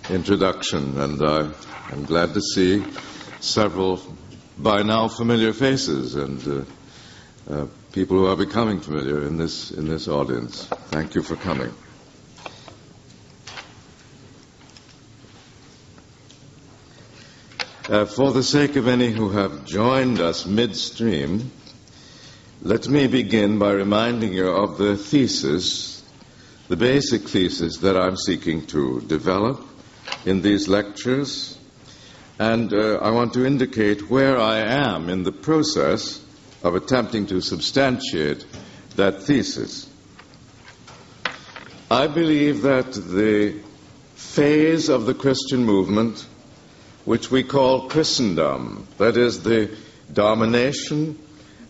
introduction, and I'm glad to see several by now familiar faces and people who are becoming familiar in this audience. Thank you for coming. For the sake of any who have joined us midstream, let me begin by reminding you of the thesis, the basic thesis that I'm seeking to develop in these lectures, and I want to indicate where I am in the process of attempting to substantiate that thesis. I believe that the phase of the Christian movement which we call Christendom, that is, the domination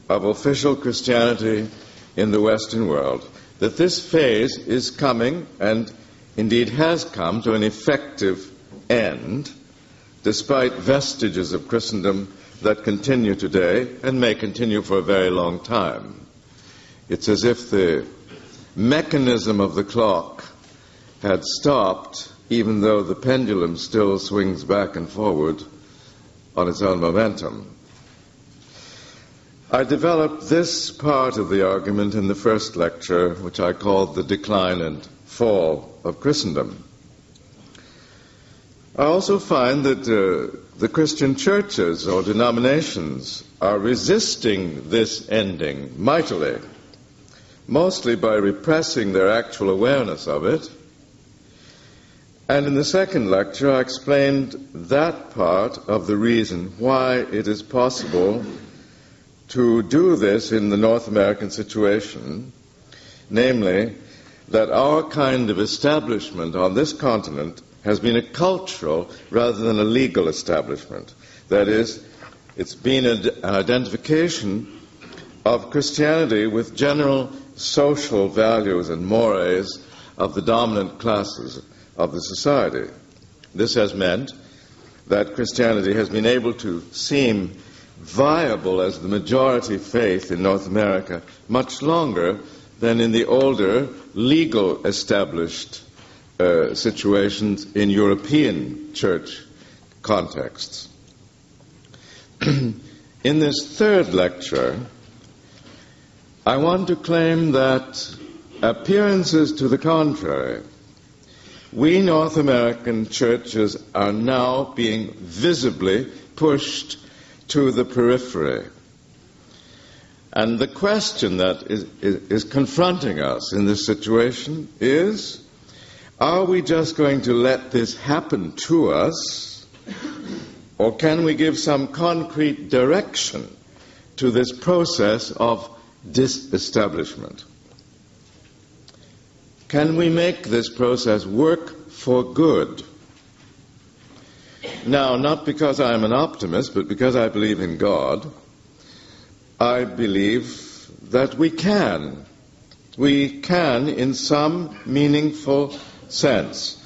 of official Christianity in the Western world, that this phase is coming, and indeed has come, to an effective end, despite vestiges of Christendom that continue today and may continue for a very long time. It's as if the mechanism of the clock had stopped, even though the pendulum still swings back and forward on its own momentum. I developed this part of the argument in the first lecture, which I called The Decline and Fall of Christendom. I also find that the Christian churches or denominations are resisting this ending mightily, mostly by repressing their actual awareness of it. And in the second lecture, I explained that part of the reason why it is possible to do this in the North American situation, namely, that our kind of establishment on this continent has been a cultural rather than a legal establishment. That is, it's been an identification of Christianity with general social values and mores of the dominant classes of the society. This has meant that Christianity has been able to seem viable as the majority faith in North America much longer than in the older, legal established situations in European church contexts. In this third lecture, I want to claim that appearances to the contrary, we North American churches are now being visibly pushed to the periphery. And the question that is confronting us in this situation is, are we just going to let this happen to us, or can we give some concrete direction to this process of disestablishment? Can we make this process work for good? Now, not because I am an optimist, but because I believe in God, I believe that we can. We can, in some meaningful sense,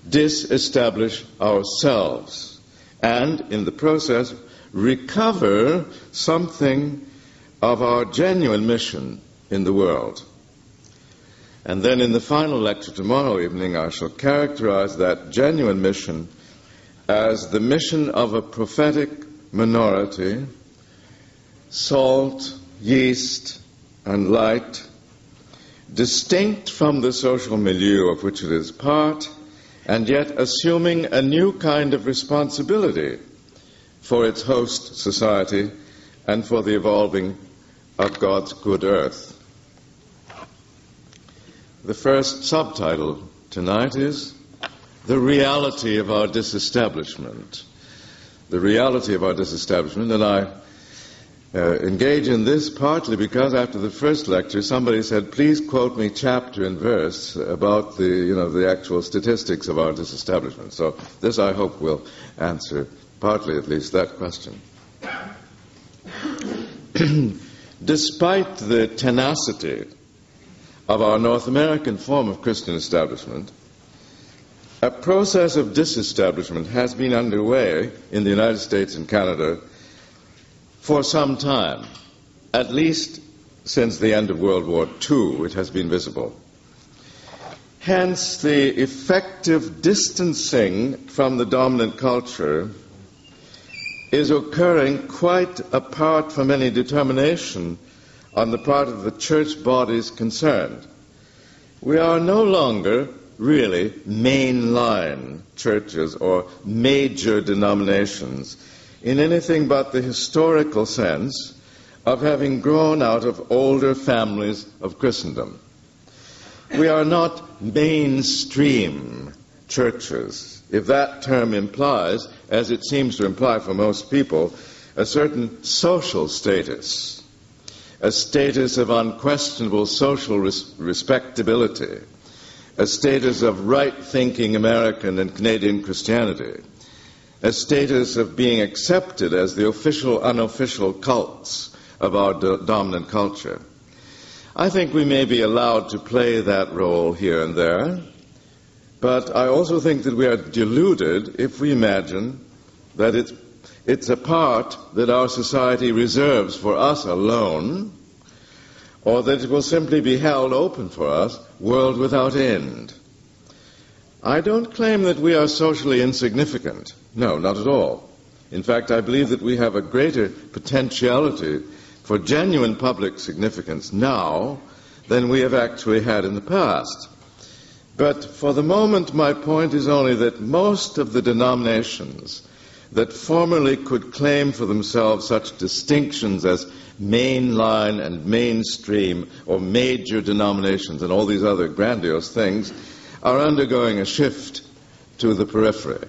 disestablish ourselves and, in the process, recover something of our genuine mission in the world. And then in the final lecture tomorrow evening, I shall characterize that genuine mission as the mission of a prophetic minority, salt, yeast, and light, distinct from the social milieu of which it is part, and yet assuming a new kind of responsibility for its host society and for the evolving of God's good earth. The first subtitle tonight is The Reality of Our Disestablishment. The reality of our disestablishment, and I engage in this partly because after the first lecture somebody said, please quote me chapter and verse about the actual statistics of our disestablishment. So this, I hope, will answer partly at least that question. Despite the tenacity of our North American form of Christian establishment, a process of disestablishment has been underway in the United States and Canada for some time. At least since the end of World War II, it has been visible. Hence, the effective distancing from the dominant culture is occurring quite apart from any determination on the part of the church bodies concerned. We are no longer really mainline churches or major denominations in anything but the historical sense of having grown out of older families of Christendom. We are not mainstream churches, if that term implies, as it seems to imply for most people, a certain social status, a status of unquestionable social respectability, a status of right-thinking American and Canadian Christianity, a status of being accepted as the official, unofficial cults of our dominant culture. I think we may be allowed to play that role here and there, but I also think that we are deluded if we imagine that it's a part that our society reserves for us alone, or that it will simply be held open for us, world without end. I don't claim that we are socially insignificant. No, not at all. In fact, I believe that we have a greater potentiality for genuine public significance now than we have actually had in the past. But for the moment, my point is only that most of the denominations that formerly could claim for themselves such distinctions as mainline and mainstream or major denominations and all these other grandiose things are undergoing a shift to the periphery.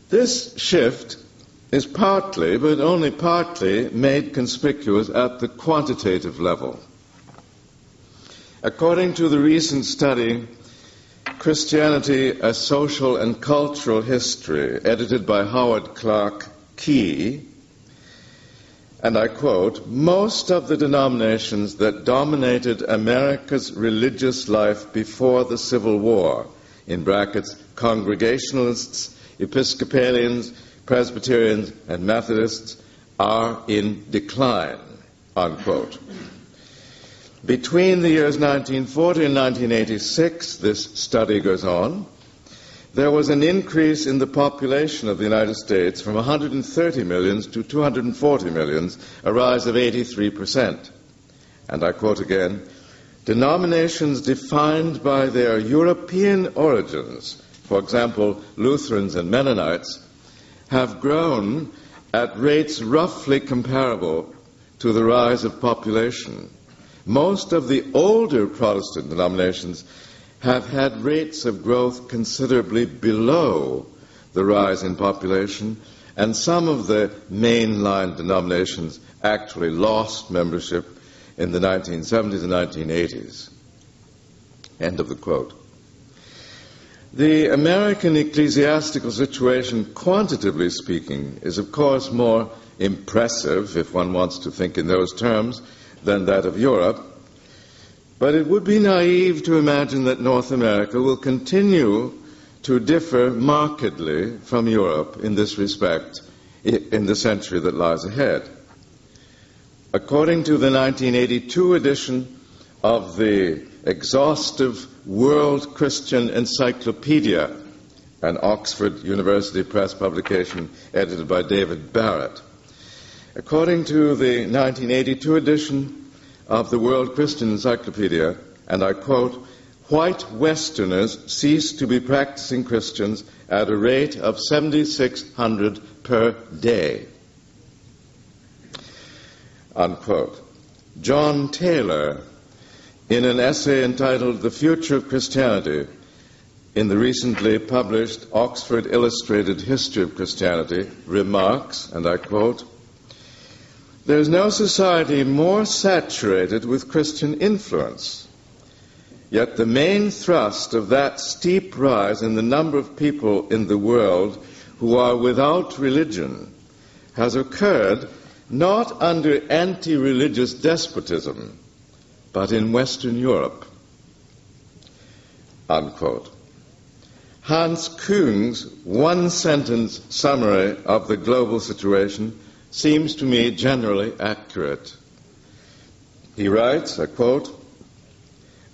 This shift is partly, but only partly, made conspicuous at the quantitative level. According to the recent study, Christianity, a Social and Cultural History, edited by Howard Clark Key, and I quote, "Most of the denominations that dominated America's religious life before the Civil War, in brackets, Congregationalists, Episcopalians, Presbyterians, and Methodists, are in decline," unquote. Between the years 1940 and 1986, this study goes on, there was an increase in the population of the United States from 130 million to 240 million, a rise of 83%. And I quote again, "Denominations defined by their European origins, for example, Lutherans and Mennonites, have grown at rates roughly comparable to the rise of population. Most of the older Protestant denominations have had rates of growth considerably below the rise in population, and some of the mainline denominations actually lost membership in the 1970s and 1980s. End of the quote. The American ecclesiastical situation, quantitatively speaking, is of course more impressive, if one wants to think in those terms, than that of Europe. But it would be naive to imagine that North America will continue to differ markedly from Europe in this respect in the century that lies ahead. According to the 1982 edition of the exhaustive World Christian Encyclopedia, an Oxford University Press publication edited by David Barrett, according to the 1982 edition of the World Christian Encyclopedia, and I quote, "White Westerners cease to be practicing Christians at a rate of 7,600 per day." Unquote. John Taylor, in an essay entitled "The Future of Christianity," in the recently published Oxford Illustrated History of Christianity, remarks, and I quote, "There is no society more saturated with Christian influence. Yet the main thrust of that steep rise in the number of people in the world who are without religion has occurred not under anti-religious despotism, but in Western Europe." Unquote. Hans Küng's one-sentence summary of the global situation seems to me generally accurate. He writes, I quote,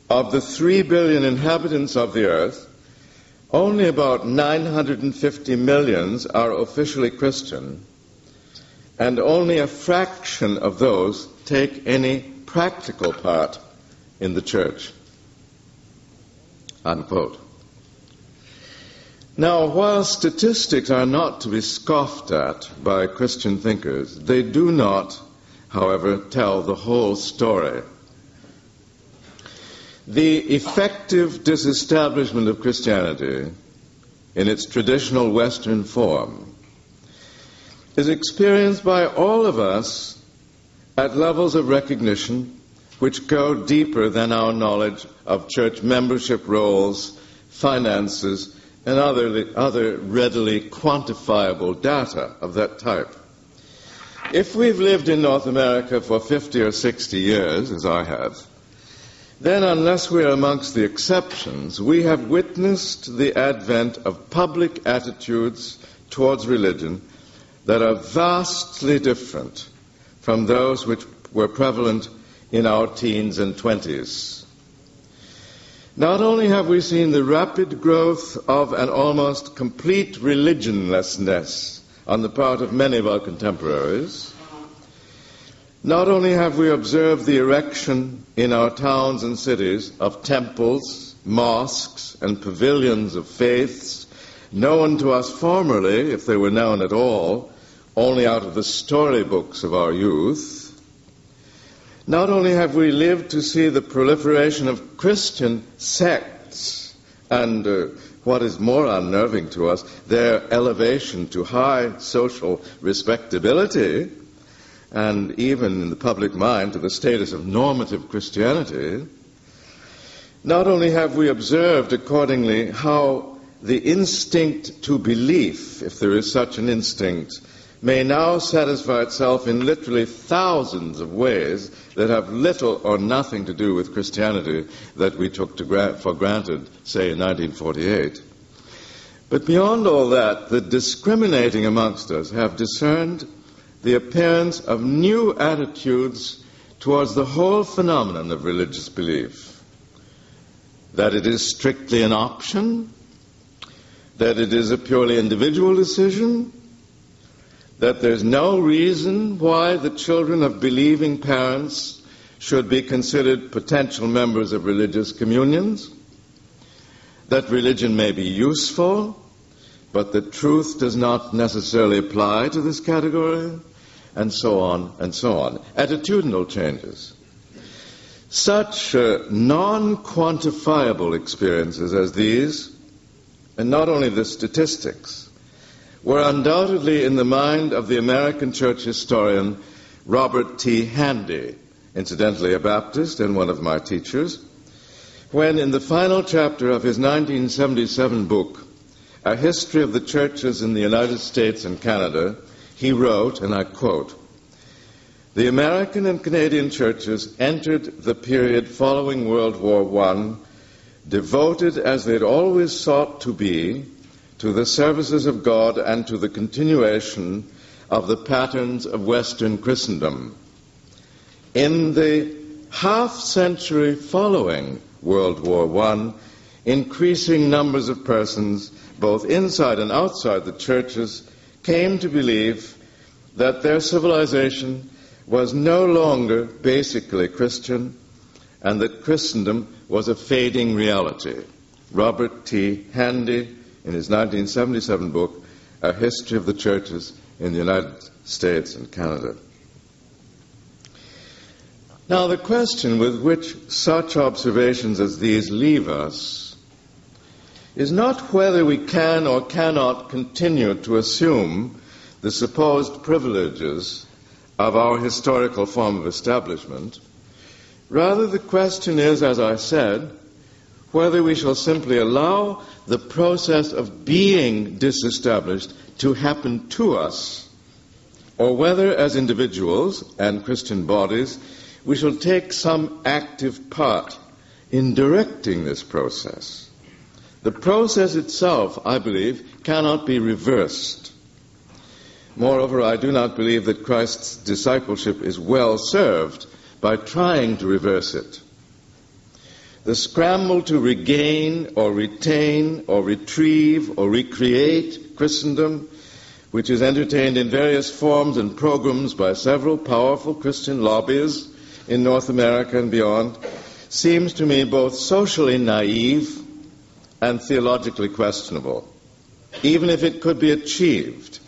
of the 3 billion inhabitants of the earth, only about 950 million are officially Christian, and only a fraction of those take any practical part in the church. Unquote. Now, while statistics are not to be scoffed at by Christian thinkers, they do not, however, tell the whole story. The effective disestablishment of Christianity in its traditional Western form is experienced by all of us at levels of recognition which go deeper than our knowledge of church membership rolls, finances, and other readily quantifiable data of that type. If we've lived in North America for 50 or 60 years, as I have, then unless we are amongst the exceptions, we have witnessed the advent of public attitudes towards religion that are vastly different from those which were prevalent in our teens and 20s. Not only have we seen the rapid growth of an almost complete religionlessness on the part of many of our contemporaries, not only have we observed the erection in our towns and cities of temples, mosques, and pavilions of faiths, known to us formerly, if they were known at all, only out of the storybooks of our youth. Not only have we lived to see the proliferation of Christian sects and, what is more unnerving to us, their elevation to high social respectability, and even in the public mind to the status of normative Christianity, not only have we observed accordingly how the instinct to belief, if there is such an instinct, may now satisfy itself in literally thousands of ways that have little or nothing to do with Christianity that we took for granted, say, in 1948. But beyond all that, the discriminating amongst us have discerned the appearance of new attitudes towards the whole phenomenon of religious belief. That it is strictly an option, that it is a purely individual decision, that there's no reason why the children of believing parents should be considered potential members of religious communions, that religion may be useful, but that truth does not necessarily apply to this category, and so on and so on. Attitudinal changes. Such non-quantifiable experiences as these, and not only the statistics, were undoubtedly in the mind of the American church historian Robert T. Handy, incidentally a Baptist and one of my teachers, when in the final chapter of his 1977 book, A History of the Churches in the United States and Canada, he wrote, and I quote, "The American and Canadian churches entered the period following World War I devoted as they'd always sought to be to the services of God and to the continuation of the patterns of Western Christendom. In the half-century following World War I, increasing numbers of persons, both inside and outside the churches, came to believe that their civilization was no longer basically Christian and that Christendom was a fading reality." Robert T. Handy, in his 1977 book, A History of the Churches in the United States and Canada. Now, the question with which such observations as these leave us is not whether we can or cannot continue to assume the supposed privileges of our historical form of establishment. Rather, the question is, as I said, whether we shall simply allow the process of being disestablished to happen to us, or whether, as individuals and Christian bodies, we shall take some active part in directing this process. The process itself, I believe, cannot be reversed. Moreover, I do not believe that Christ's discipleship is well served by trying to reverse it. The scramble to regain or retain or retrieve or recreate Christendom, which is entertained in various forms and programs by several powerful Christian lobbies in North America and beyond, seems to me both socially naive and theologically questionable, even if it could be achieved.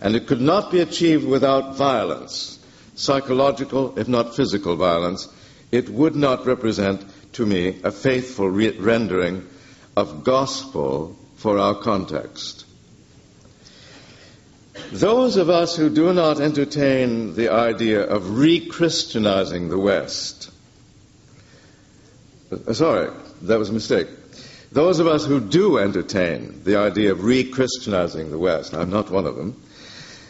And it could not be achieved without violence, psychological, if not physical violence. It would not represent, to me, a faithful rendering of gospel for our context. Those of us who do not entertain the idea of re-Christianizing the West, sorry, that was a mistake. Those of us who do entertain the idea of re-Christianizing the West, I'm not one of them,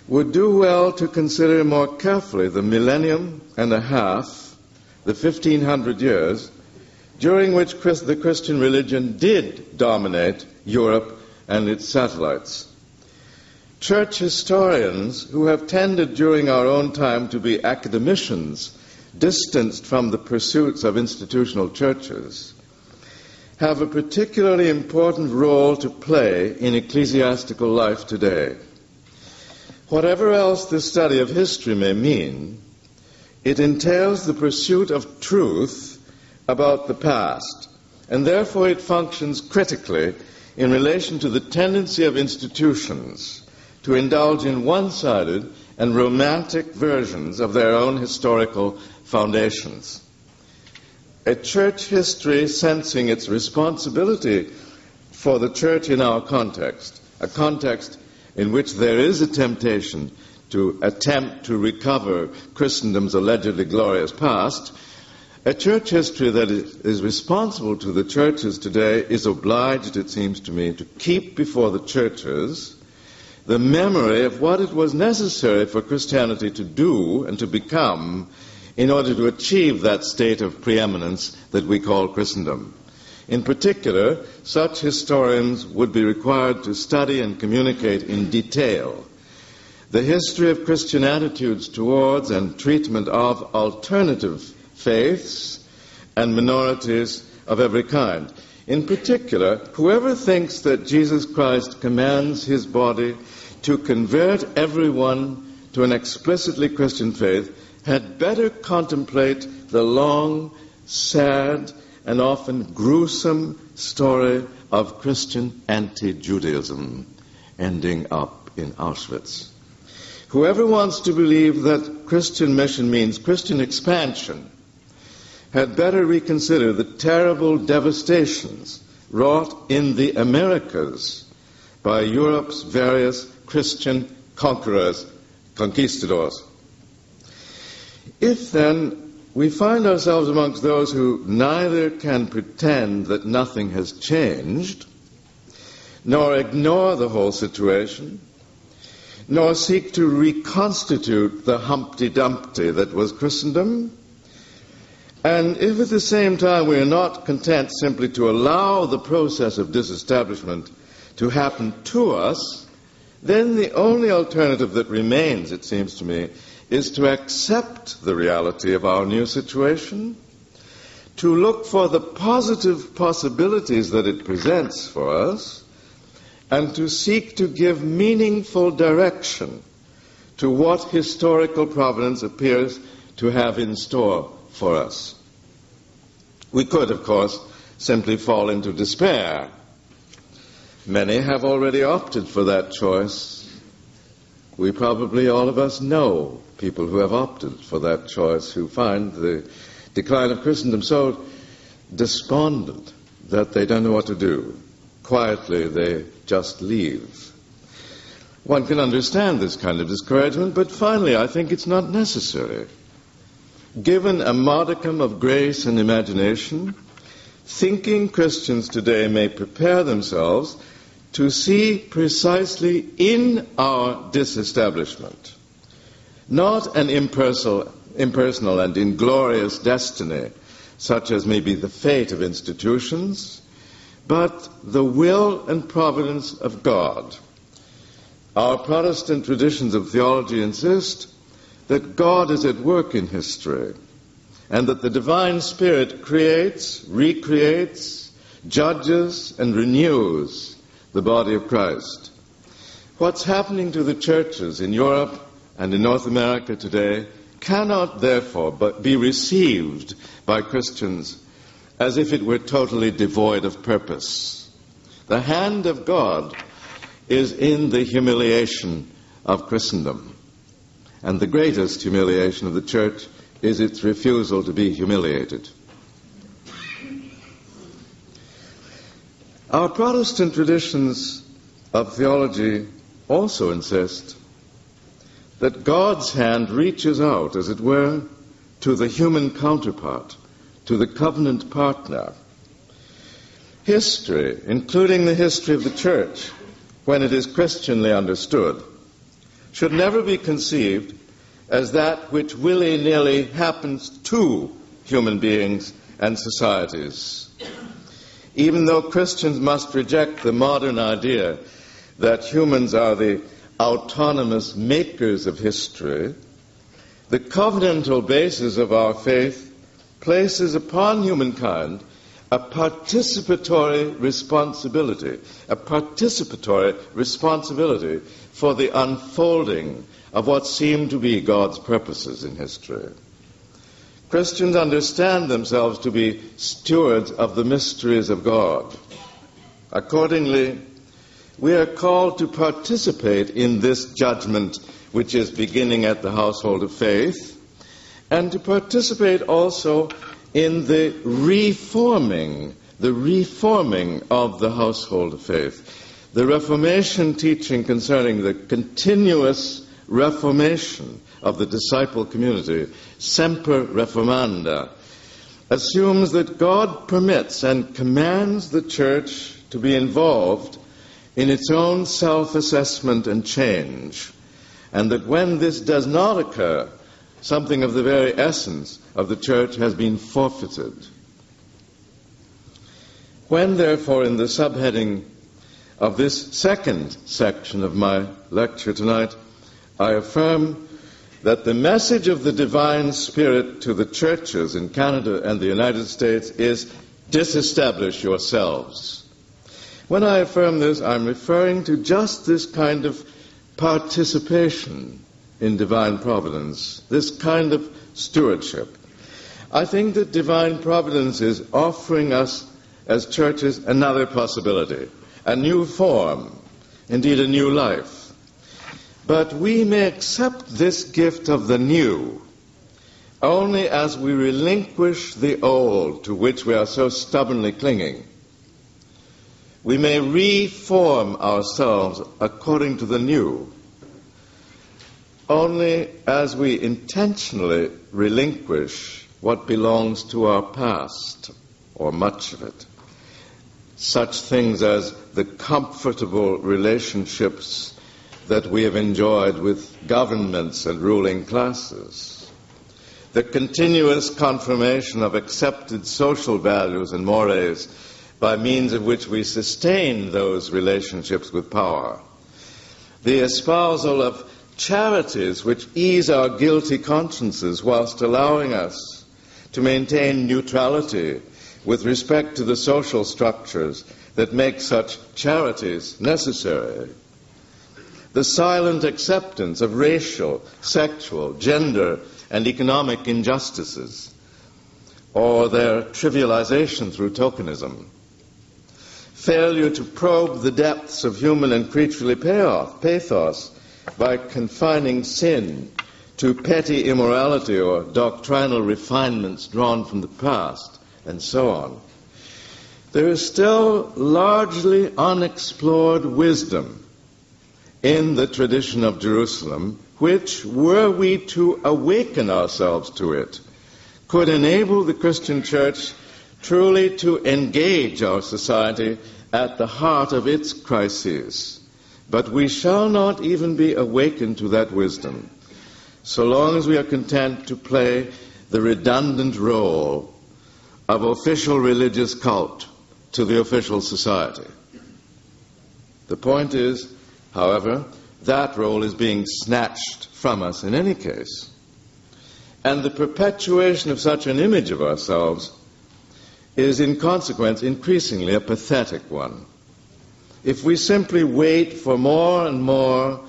would do well to consider more carefully the millennium and a half, the 1500 years, during which the Christian religion did dominate Europe and its satellites. Church historians who have tended during our own time to be academicians, distanced from the pursuits of institutional churches, have a particularly important role to play in ecclesiastical life today. Whatever else the study of history may mean, it entails the pursuit of truth about the past, and therefore it functions critically in relation to the tendency of institutions to indulge in one-sided and romantic versions of their own historical foundations. A church history sensing its responsibility for the church in our context, a context in which there is a temptation to attempt to recover Christendom's allegedly glorious past, a church history that is responsible to the churches today is obliged, it seems to me, to keep before the churches the memory of what it was necessary for Christianity to do and to become in order to achieve that state of preeminence that we call Christendom. In particular, such historians would be required to study and communicate in detail the history of Christian attitudes towards and treatment of alternative faiths and minorities of every kind. In particular, whoever thinks that Jesus Christ commands his body to convert everyone to an explicitly Christian faith had better contemplate the long, sad, and often gruesome story of Christian anti-Judaism ending up in Auschwitz. Whoever wants to believe that Christian mission means Christian expansion had better reconsider the terrible devastations wrought in the Americas by Europe's various Christian conquistadors. If then we find ourselves amongst those who neither can pretend that nothing has changed, nor ignore the whole situation, nor seek to reconstitute the Humpty Dumpty that was Christendom, and if at the same time we are not content simply to allow the process of disestablishment to happen to us, then the only alternative that remains, it seems to me, is to accept the reality of our new situation, to look for the positive possibilities that it presents for us, and to seek to give meaningful direction to what historical providence appears to have in store for us. We could, of course, simply fall into despair. Many have already opted for that choice. We probably, all of us, know people who have opted for that choice, who find the decline of Christendom so despondent that they don't know what to do. Quietly, they just leave. One can understand this kind of discouragement, but finally, I think it's not necessary. Given a modicum of grace and imagination, thinking Christians today may prepare themselves to see precisely in our disestablishment not an impersonal and inglorious destiny, such as may be the fate of institutions, but the will and providence of God. Our Protestant traditions of theology insist that God is at work in history, and that the divine Spirit creates, recreates, judges, and renews the body of Christ. What's happening to the churches in Europe and in North America today cannot, therefore, but be received by Christians as if it were totally devoid of purpose. The hand of God is in the humiliation of Christendom, and the greatest humiliation of the church is its refusal to be humiliated. Our Protestant traditions of theology also insist that God's hand reaches out, as it were, to the human counterpart, to the covenant partner. History, including the history of the church, when it is Christianly understood, should never be conceived as that which willy-nilly happens to human beings and societies. Even though Christians must reject the modern idea that humans are the autonomous makers of history, the covenantal basis of our faith places upon humankind a participatory responsibility for the unfolding of what seem to be God's purposes in history. Christians understand themselves to be stewards of the mysteries of God. Accordingly, we are called to participate in this judgment which is beginning at the household of faith, and to participate also in the reforming of the household of faith. The Reformation teaching concerning the continuous reformation of the disciple community, semper reformanda, assumes that God permits and commands the church to be involved in its own self-assessment and change, and that when this does not occur, something of the very essence of the church has been forfeited. When, therefore, in the subheading of this second section of my lecture tonight, I affirm that the message of the divine Spirit to the churches in Canada and the United States is disestablish yourselves. When I affirm this, I'm referring to just this kind of participation in divine providence, this kind of stewardship. I think that divine providence is offering us as churches another possibility, a new form, indeed a new life. But we may accept this gift of the new only as we relinquish the old to which we are so stubbornly clinging. We may reform ourselves according to the new only as we intentionally relinquish what belongs to our past, or much of it. Such things as the comfortable relationships that we have enjoyed with governments and ruling classes, the continuous confirmation of accepted social values and mores by means of which we sustain those relationships with power, the espousal of charities which ease our guilty consciences whilst allowing us to maintain neutrality with respect to the social structures that make such charities necessary, the silent acceptance of racial, sexual, gender, and economic injustices, or their trivialization through tokenism, failure to probe the depths of human and creaturely pathos by confining sin to petty immorality or doctrinal refinements drawn from the past, and so on. There is still largely unexplored wisdom in the tradition of Jerusalem, which, were we to awaken ourselves to it, could enable the Christian church truly to engage our society at the heart of its crises. But we shall not even be awakened to that wisdom so long as we are content to play the redundant role of official religious cult to the official society. The point is, however, that role is being snatched from us in any case. And the perpetuation of such an image of ourselves is in consequence increasingly a pathetic one. If we simply wait for more and more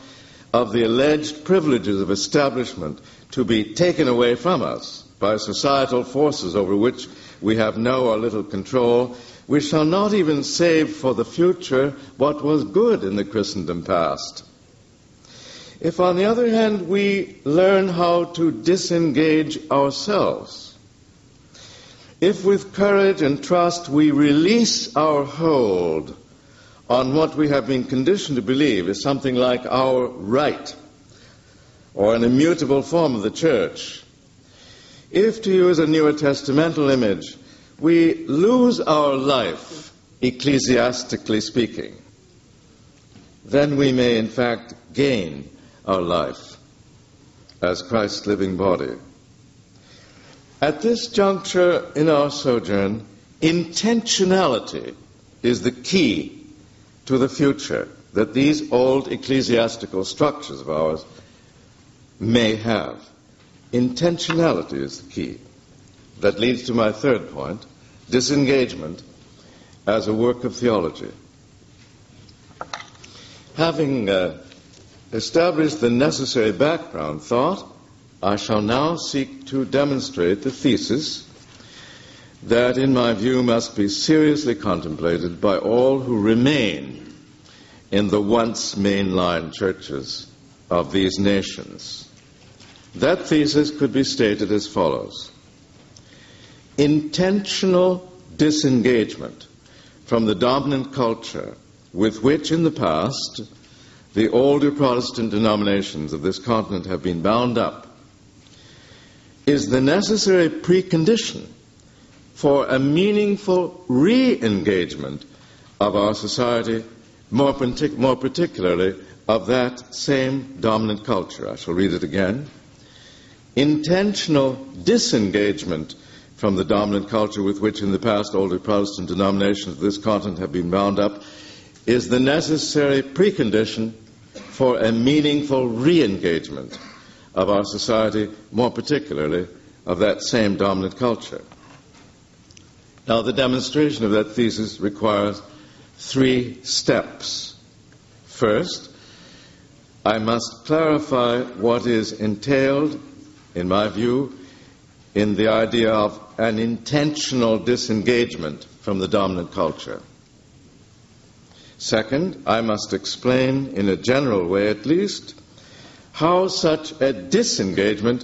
of the alleged privileges of establishment to be taken away from us by societal forces over which we have no or little control, we shall not even save for the future what was good in the Christendom past. If, on the other hand, we learn how to disengage ourselves, if with courage and trust we release our hold on what we have been conditioned to believe is something like our right, or an immutable form of the church, if, to use a Newer Testamental image, we lose our life, ecclesiastically speaking, then we may in fact gain our life as Christ's living body. At this juncture in our sojourn, intentionality is the key to the future that these old ecclesiastical structures of ours may have. Intentionality is the key. That leads to my third point, disengagement as a work of theology. Having established the necessary background thought, I shall now seek to demonstrate the thesis that, in my view, must be seriously contemplated by all who remain in the once mainline churches of these nations. That thesis could be stated as follows. Intentional disengagement from the dominant culture with which in the past the older Protestant denominations of this continent have been bound up is the necessary precondition for a meaningful re-engagement of our society, more particularly of that same dominant culture. I shall read it again. Intentional disengagement from the dominant culture with which in the past older Protestant denominations of this continent have been bound up is the necessary precondition for a meaningful re-engagement of our society, more particularly of that same dominant culture. Now, the demonstration of that thesis requires 3 steps. First, I must clarify what is entailed, in my view, in the idea of an intentional disengagement from the dominant culture. Second, I must explain, in a general way at least, how such a disengagement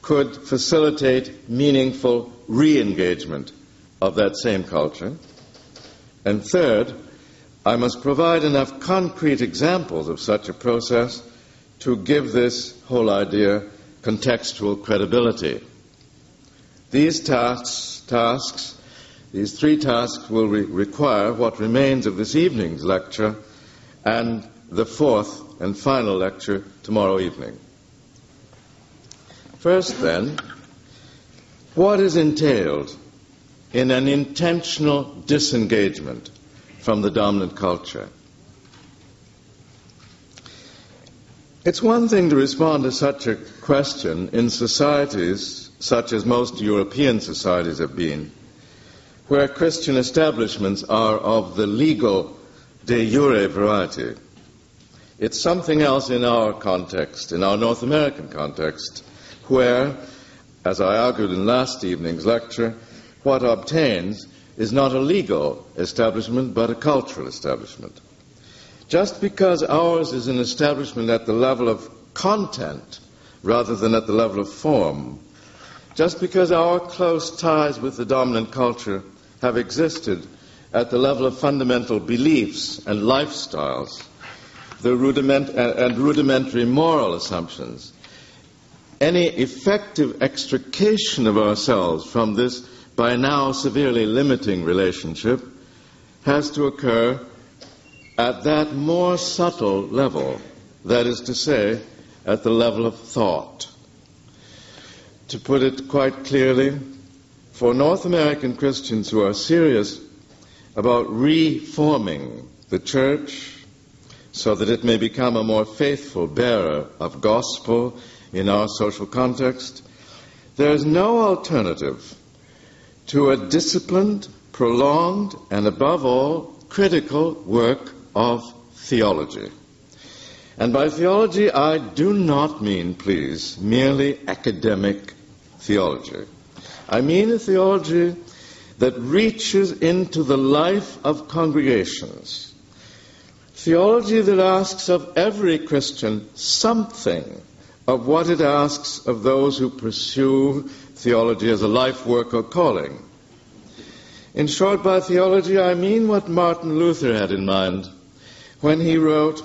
could facilitate meaningful re-engagement of that same culture. And third, I must provide enough concrete examples of such a process to give this whole idea contextual credibility. These tasks, these 3 tasks will require what remains of this evening's lecture and the 4th and final lecture tomorrow evening. First, then, what is entailed in an intentional disengagement from the dominant culture? It's one thing to respond to such a question in societies such as most European societies have been, where Christian establishments are of the legal de jure variety. It's something else in our context, in our North American context, where, as I argued in last evening's lecture, what obtains is not a legal establishment but a cultural establishment. Just because ours is an establishment at the level of content rather than at the level of form, just because our close ties with the dominant culture have existed at the level of fundamental beliefs and lifestyles, the rudimentary moral assumptions, any effective extrication of ourselves from this by now severely limiting relationship has to occur at that more subtle level, that is to say, at the level of thought. To put it quite clearly, for North American Christians who are serious about reforming the church so that it may become a more faithful bearer of gospel in our social context, There is no alternative to a disciplined, prolonged, and above all, critical work of theology. And by theology, I do not mean, please, merely academic theology. I mean a theology that reaches into the life of congregations. Theology that asks of every Christian something of what it asks of those who pursue theology as a life work or calling. In short, by theology, I mean what Martin Luther had in mind when he wrote,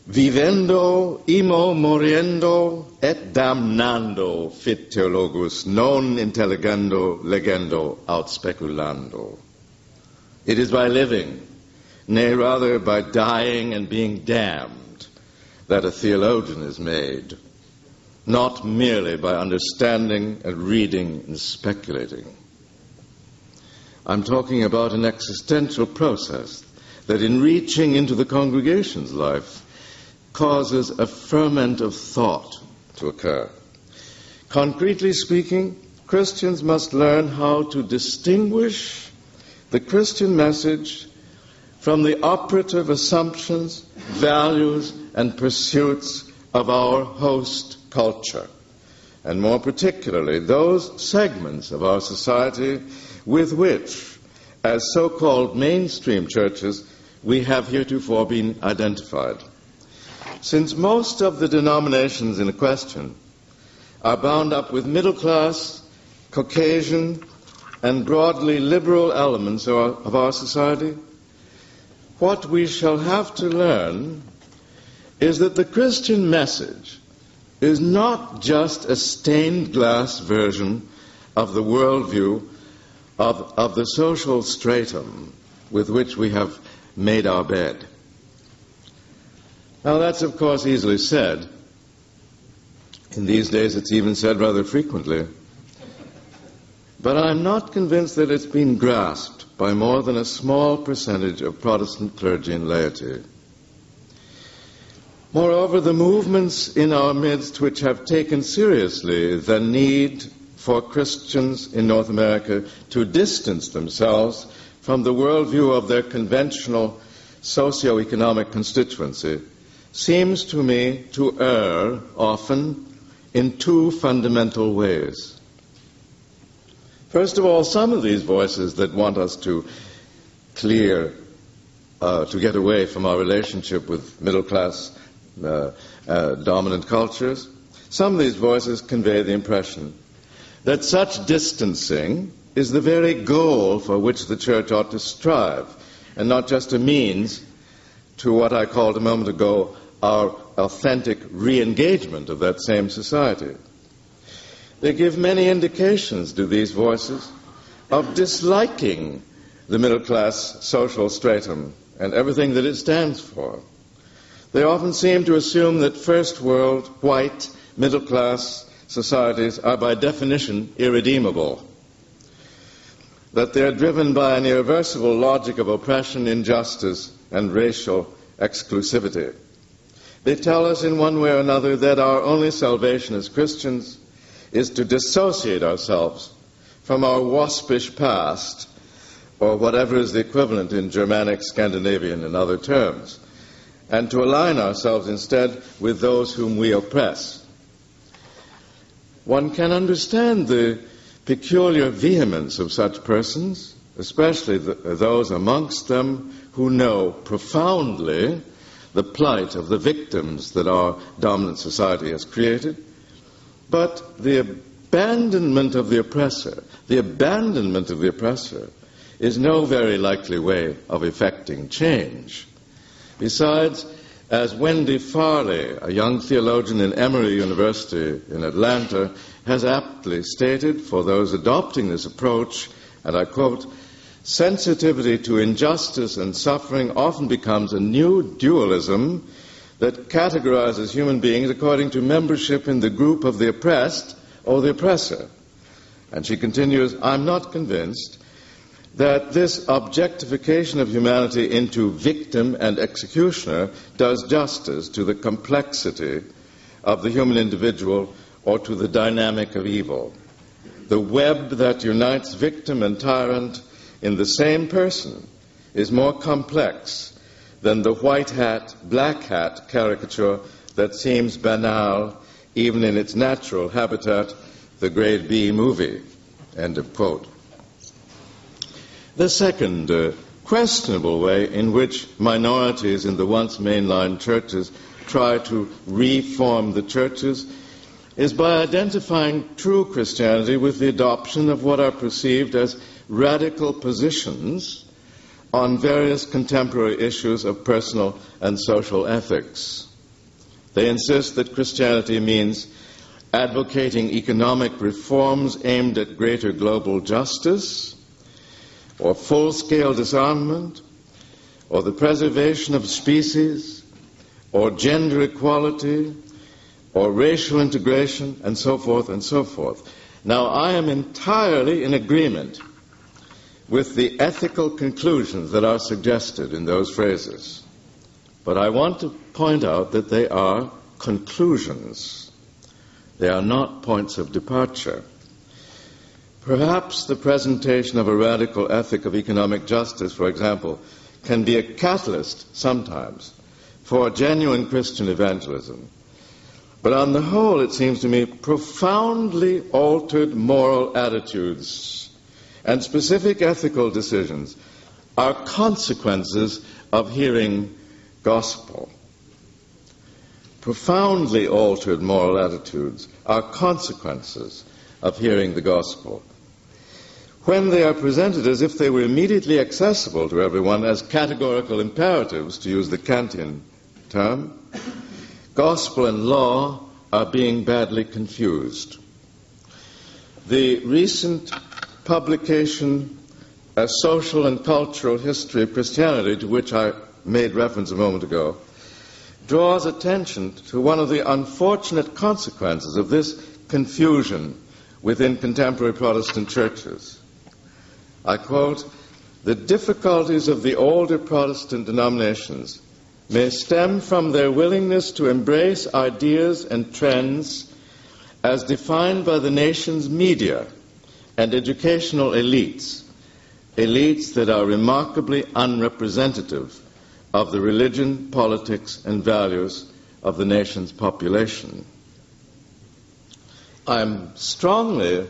Vivendo, imo moriendo, et damnando, fit theologus, non intelligendo, legendo, aut speculando. It is by living, nay, rather by dying and being damned, that a theologian is made, not merely by understanding and reading and speculating. I'm talking about an existential process that in reaching into the congregation's life causes a ferment of thought to occur. Concretely speaking, Christians must learn how to distinguish the Christian message from the operative assumptions, values, and pursuits of our host culture, and more particularly those segments of our society with which, as so-called mainstream churches, we have heretofore been identified. Since most of the denominations in question are bound up with middle-class, Caucasian, and broadly liberal elements of our society, what we shall have to learn is that the Christian message is not just a stained glass version of the worldview of the social stratum with which we have made our bed. Now that's of course easily said. In these days it's even said rather frequently. But I'm not convinced that it's been grasped by more than a small percentage of Protestant clergy and laity. Moreover, the movements in our midst which have taken seriously the need for Christians in North America to distance themselves from the worldview of their conventional socio-economic constituency seems to me to err often in two fundamental ways. First of all, some of these voices that want us to get away from our relationship with middle-class dominant cultures, some of these voices convey the impression that such distancing is the very goal for which the church ought to strive, and not just a means to what I called a moment ago our authentic re-engagement of that same society. They give many indications to these voices of disliking the middle-class social stratum and everything that it stands for. They often seem to assume that first world, white, middle-class societies are by definition irredeemable, that they are driven by an irreversible logic of oppression, injustice, and racial exclusivity. They tell us in one way or another that our only salvation as Christians is to dissociate ourselves from our waspish past, or whatever is the equivalent in Germanic, Scandinavian, and other terms, and to align ourselves instead with those whom we oppress. One can understand the peculiar vehemence of such persons, especially those amongst them who know profoundly the plight of the victims that our dominant society has created. But the abandonment of the oppressor is no very likely way of effecting change. Besides, as Wendy Farley, a young theologian in Emory University in Atlanta, has aptly stated, for those adopting this approach, and I quote, sensitivity to injustice and suffering often becomes a new dualism that categorizes human beings according to membership in the group of the oppressed or the oppressor. And she continues, I'm not convinced that this objectification of humanity into victim and executioner does justice to the complexity of the human individual or to the dynamic of evil. The web that unites victim and tyrant in the same person is more complex than the white hat, black hat caricature that seems banal even in its natural habitat, the grade B movie. End of quote. The second questionable way in which minorities in the once mainline churches try to reform the churches is by identifying true Christianity with the adoption of what are perceived as radical positions on various contemporary issues of personal and social ethics. They insist that Christianity means advocating economic reforms aimed at greater global justice, or full-scale disarmament, or the preservation of species, or gender equality, or racial integration, and so forth and so forth. Now, I am entirely in agreement with the ethical conclusions that are suggested in those phrases. But I want to point out that they are conclusions. They are not points of departure. Perhaps the presentation of a radical ethic of economic justice, for example, can be a catalyst sometimes for genuine Christian evangelism. But on the whole, it seems to me, profoundly altered moral attitudes and specific ethical decisions are consequences of hearing gospel. Profoundly altered moral attitudes are consequences of hearing the gospel. When they are presented as if they were immediately accessible to everyone as categorical imperatives, to use the Kantian term, gospel and law are being badly confused. The recent publication, A Social and Cultural History of Christianity, to which I made reference a moment ago, draws attention to one of the unfortunate consequences of this confusion within contemporary Protestant churches. I quote, "The difficulties of the older Protestant denominations may stem from their willingness to embrace ideas and trends as defined by the nation's media and educational elites, elites that are remarkably unrepresentative of the religion, politics, and values of the nation's population." I am strongly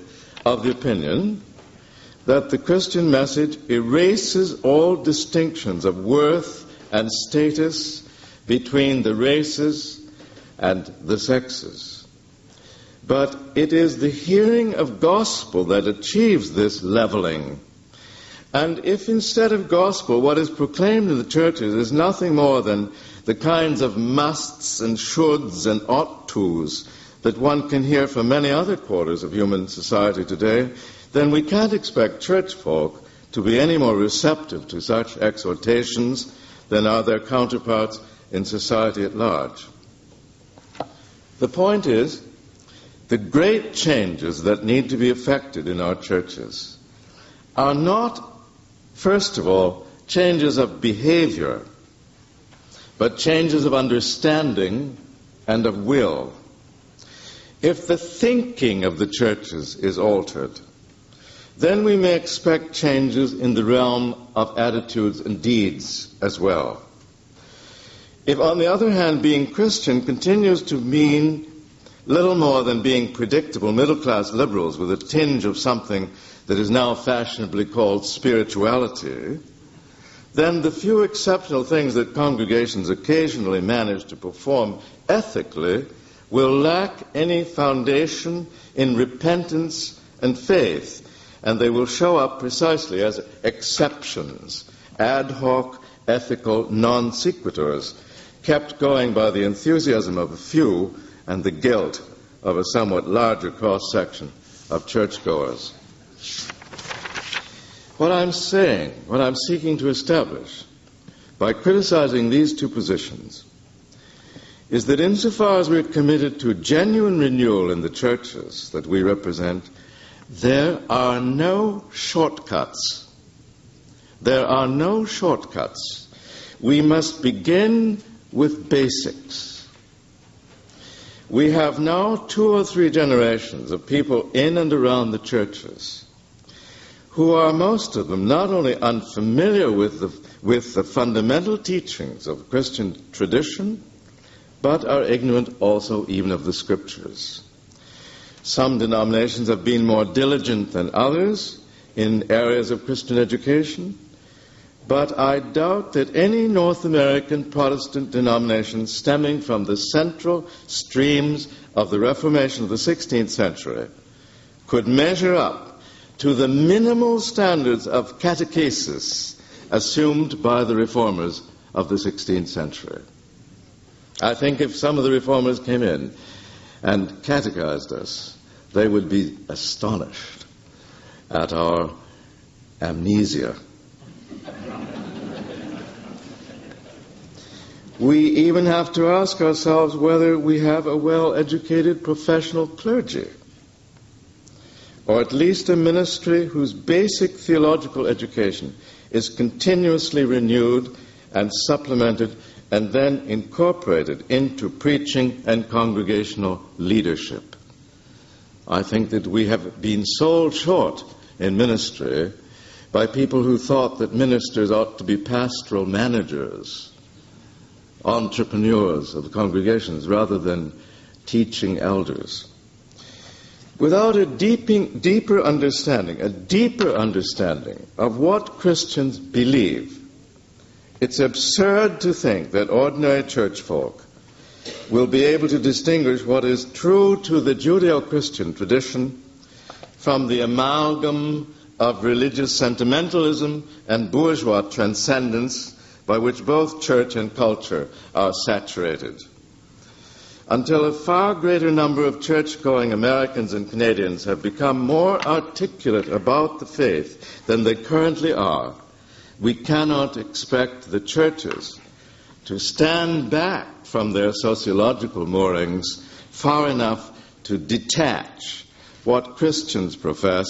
of the opinion that the Christian message erases all distinctions of worth and status between the races and the sexes. But it is the hearing of gospel that achieves this leveling. And if instead of gospel what is proclaimed in the churches is nothing more than the kinds of musts and shoulds and ought tos that one can hear from many other quarters of human society today, then we can't expect church folk to be any more receptive to such exhortations than are their counterparts in society at large. The point is, the great changes that need to be effected in our churches are not, first of all, changes of behavior, but changes of understanding and of will. If the thinking of the churches is altered, then we may expect changes in the realm of attitudes and deeds as well. If, on the other hand, being Christian continues to mean little more than being predictable middle-class liberals with a tinge of something that is now fashionably called spirituality, then the few exceptional things that congregations occasionally manage to perform ethically will lack any foundation in repentance and faith, and they will show up precisely as exceptions, ad hoc, ethical non sequiturs, kept going by the enthusiasm of a few and the guilt of a somewhat larger cross-section of churchgoers. What I'm saying, what I'm seeking to establish by criticizing these two positions is that insofar as we're committed to genuine renewal in the churches that we represent, there are no shortcuts. There are no shortcuts. We must begin with basics. We have now 2 or 3 generations of people in and around the churches who are, most of them, not only unfamiliar with the fundamental teachings of Christian tradition, but are ignorant also even of the Scriptures. Some denominations have been more diligent than others in areas of Christian education, but I doubt that any North American Protestant denomination stemming from the central streams of the Reformation of the 16th century could measure up to the minimal standards of catechesis assumed by the reformers of the 16th century. I think if some of the reformers came in and catechized us, they would be astonished at our amnesia. We even have to ask ourselves whether we have a well-educated professional clergy, or at least a ministry whose basic theological education is continuously renewed and supplemented and then incorporated into preaching and congregational leadership. I think that we have been sold short in ministry by people who thought that ministers ought to be pastoral managers, entrepreneurs of the congregations, rather than teaching elders. Without a deeper understanding of what Christians believe, it's absurd to think that ordinary church folk will be able to distinguish what is true to the Judeo-Christian tradition from the amalgam of religious sentimentalism and bourgeois transcendence by which both church and culture are saturated. Until a far greater number of church-going Americans and Canadians have become more articulate about the faith than they currently are, we cannot expect the churches to stand back from their sociological moorings far enough to detach what Christians profess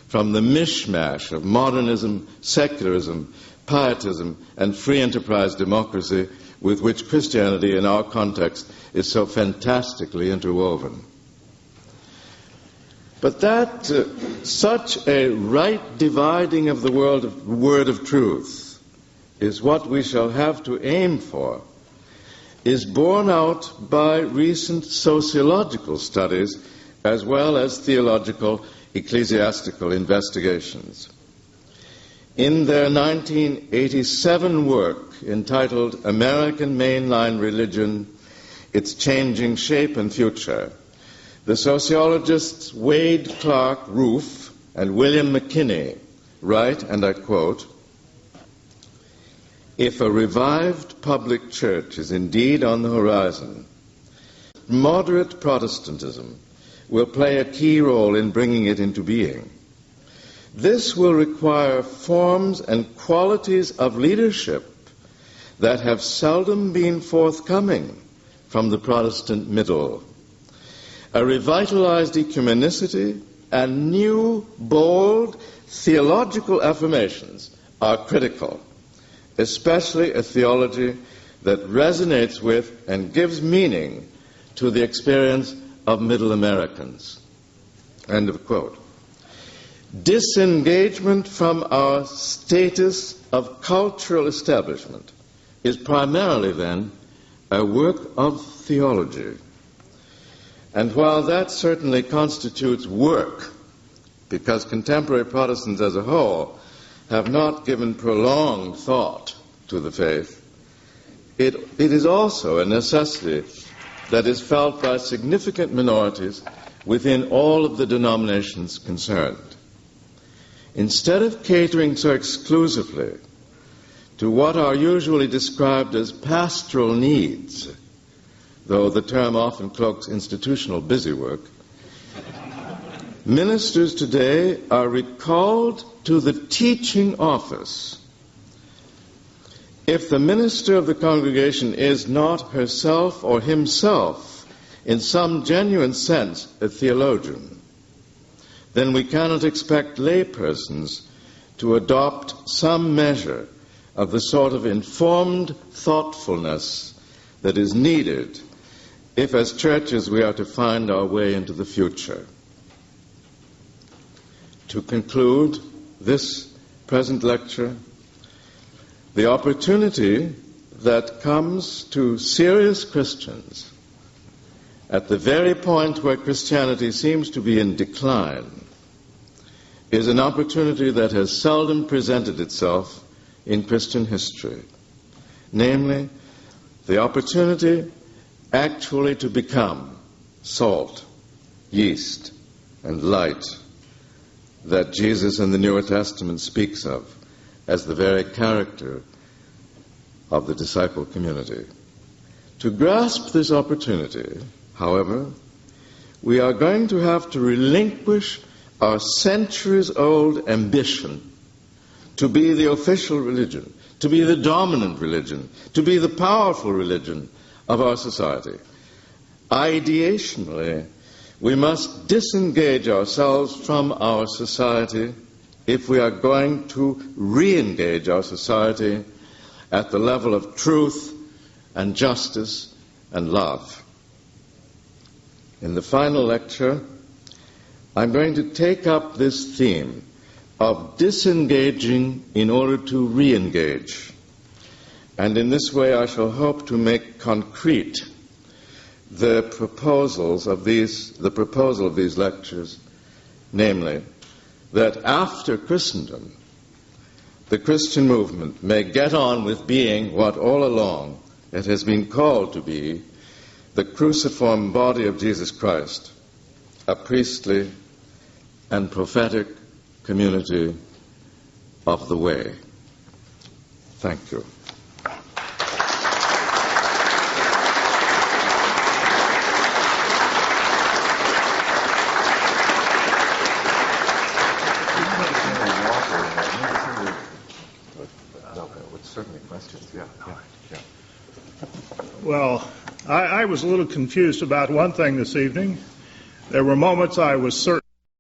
from the mishmash of modernism, secularism, pietism, and free enterprise democracy with which Christianity in our context is so fantastically interwoven. But that such a right dividing of the word of truth is what we shall have to aim for is borne out by recent sociological studies as well as theological ecclesiastical investigations. In their 1987 work entitled American Mainline Religion, Its Changing Shape and Future, the sociologists Wade Clark Roof and William McKinney write, and I quote, "If a revived public church is indeed on the horizon, moderate Protestantism will play a key role in bringing it into being. This will require forms and qualities of leadership that have seldom been forthcoming from the Protestant middle. A revitalized ecumenicity and new, bold theological affirmations are critical, especially a theology that resonates with and gives meaning to the experience of Middle Americans." End of quote. Disengagement from our status of cultural establishment is primarily, then, a work of theology. And while that certainly constitutes work, because contemporary Protestants as a whole have not given prolonged thought to the faith, it is also a necessity that is felt by significant minorities within all of the denominations concerned. Instead of catering so exclusively to what are usually described as pastoral needs, though the term often cloaks institutional busywork, ministers today are recalled to the teaching office. If the minister of the congregation is not herself or himself, in some genuine sense, a theologian, then we cannot expect laypersons to adopt some measure of the sort of informed thoughtfulness that is needed if as churches we are to find our way into the future. To conclude this present lecture, the opportunity that comes to serious Christians at the very point where Christianity seems to be in decline is an opportunity that has seldom presented itself in Christian history, namely the opportunity actually to become salt, yeast, and light that Jesus in the New Testament speaks of as the very character of the disciple community. To grasp this opportunity, however, we are going to have to relinquish our centuries-old ambition to be the official religion, to be the dominant religion, to be the powerful religion of our society. Ideationally, we must disengage ourselves from our society if we are going to re-engage our society at the level of truth and justice and love. In the final lecture, I'm going to take up this theme of disengaging in order to re-engage. And in this way I shall hope to make concrete the proposal of these lectures, namely, that after Christendom, the Christian movement may get on with being what all along it has been called to be, the cruciform body of Jesus Christ, a priestly and prophetic community of the way. Thank you. Certainly questions, yeah. Well, I was a little confused about one thing this evening. There were moments I was certain